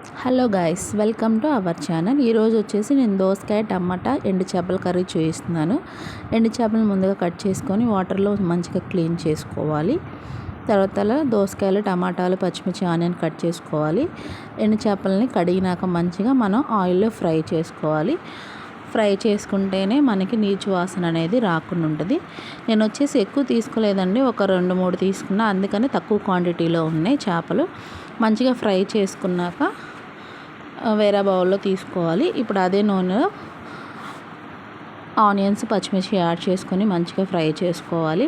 Hello guys, welcome to our channel. ఈరోజు వచ్చేసి నేను దోసకాయ టమాటా ఎండు చేపల కర్రీ చూపిస్తున్నాను. ఎండు చేపలను ముందుగా కట్ చేసుకొని వాటర్లో మంచిగా క్లీన్ చేసుకోవాలి. తర్వాత దోసకాయలు, టమాటాలు, పచ్చిమిర్చి, ఆనియన్ కట్ చేసుకోవాలి. ఎండు చేపలని కడిగినాక మంచిగా మనం ఆయిల్లో ఫ్రై చేసుకోవాలి. ఫ్రై చేసుకుంటేనే మనకి నీచు వాసన అనేది రాకుండా ఉంటుంది. నేను వచ్చేసి ఎక్కువ తీసుకోలేదండి, ఒక 2-3 తీసుకున్నా, అందుకని తక్కువ క్వాంటిటీలో ఉన్నాయి చేపలు. మంచిగా ఫ్రై చేసుకున్నాక వేరే బౌల్లో తీసుకోవాలి. ఇప్పుడు అదే నూనెలో ఆనియన్స్, పచ్చిమిర్చి యాడ్ చేసుకొని మంచిగా ఫ్రై చేసుకోవాలి.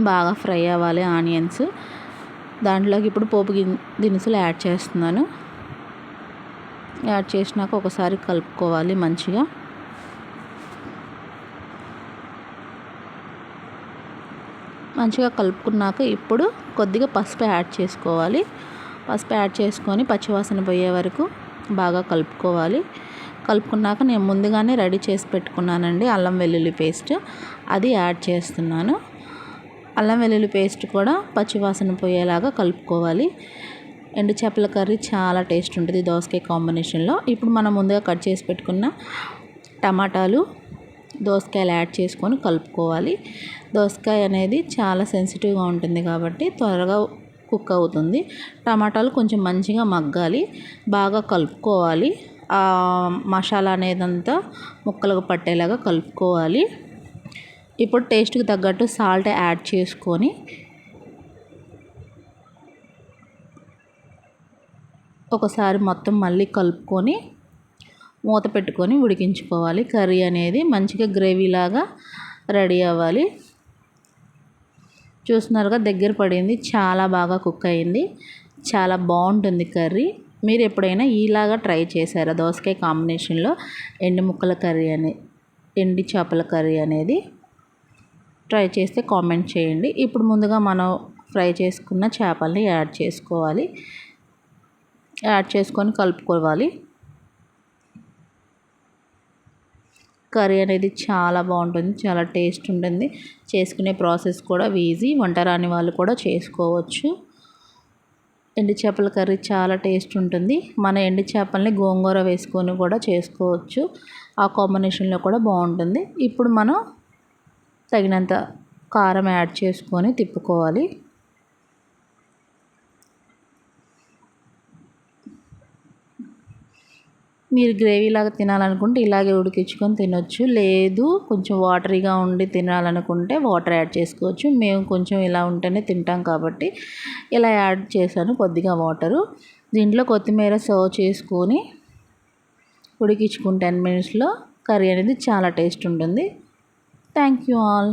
బాగా ఫ్రై అవ్వాలి ఆనియన్స్. దాంట్లోకి ఇప్పుడు పోపు దినుసులు యాడ్ చేస్తున్నాను. యాడ్ చేసినాక ఒకసారి కలుపుకోవాలి మంచిగా. కలుపుకున్నాక ఇప్పుడు కొద్దిగా పసుపు యాడ్ చేసుకోవాలి. పసుపు యాడ్ చేసుకొని పచ్చివాసన పోయే వరకు బాగా కలుపుకోవాలి. కలుపుకున్నాక నేను ముందుగానే రెడీ చేసి పెట్టుకున్నానండి అల్లం వెల్లుల్లి పేస్ట్, అది యాడ్ చేస్తున్నాను. అల్లం వెల్లుల్లి పేస్ట్ కూడా పచ్చివాసన పోయేలాగా కలుపుకోవాలి. ఎండు చేపల కర్రీ చాలా టేస్ట్ ఉంటుంది దోసకాయ కాంబినేషన్లో. ఇప్పుడు మనం ముందుగా కట్ చేసి పెట్టుకున్న టమాటాలు, దోసకాయలు యాడ్ చేసుకొని కలుపుకోవాలి. దోసకాయ అనేది చాలా సెన్సిటివ్గా ఉంటుంది కాబట్టి త్వరగా కుక్ అవుతుంది. టమాటాలు కొంచెం మంచిగా మగ్గాలి, బాగా కలుపుకోవాలి. మసాలా అనేదంతా ముక్కలకు పట్టేలాగా కలుపుకోవాలి. ఇప్పుడు టేస్ట్కి తగ్గట్టు సాల్ట్ యాడ్ చేసుకొని ఒకసారి మొత్తం మళ్ళీ కలుపుకొని మూత పెట్టుకొని ఉడికించుకోవాలి. కర్రీ అనేది మంచిగా గ్రేవీలాగా రెడీ అవ్వాలి. చూస్తున్నారుగా, దగ్గర పడింది, చాలా బాగా కుక్ అయింది, చాలా బాగుంటుంది కర్రీ. మీరు ఎప్పుడైనా ఇలాగా ట్రై చేశారా దోసకాయ కాంబినేషన్లో ఎండు చేపల కర్రీ అనేది? ట్రై చేస్తే కామెంట్ చేయండి. ఇప్పుడు ముందుగా మనం ఫ్రై చేసుకున్న చేపల్ని యాడ్ చేసుకోవాలి. యాడ్ చేసుకొని కలుపుకోవాలి. కర్రీ అనేది చాలా బాగుంటుంది, చాలా టేస్ట్ ఉంటుంది. చేసుకునే ప్రాసెస్ కూడా ఈజీ, వంట రాని వాళ్ళు కూడా చేసుకోవచ్చు. ఎండు చేపల కర్రీ చాలా టేస్ట్ ఉంటుంది. మన ఎండు చేపల్ని గోంగూర వేసుకొని కూడా చేసుకోవచ్చు, ఆ కాంబినేషన్లో కూడా బాగుంటుంది. ఇప్పుడు మనం తగినంత కారం యాడ్ చేసుకొని తిప్పుకోవాలి. మీరు గ్రేవీలాగా తినాలనుకుంటే ఇలాగే ఉడికించుకొని తినొచ్చు, లేదు కొంచెం వాటరీగా ఉండి తినాలనుకుంటే వాటర్ యాడ్ చేసుకోవచ్చు. మేము కొంచెం ఇలా ఉంటేనే తింటాం కాబట్టి ఇలా యాడ్ చేశాను కొద్దిగా వాటరు. దీంట్లో కొత్తిమీర సర్వ్ చేసుకొని ఉడికించుకుని 10 minutesలో కర్రీ అనేది చాలా టేస్ట్ ఉంటుంది. Thank you all.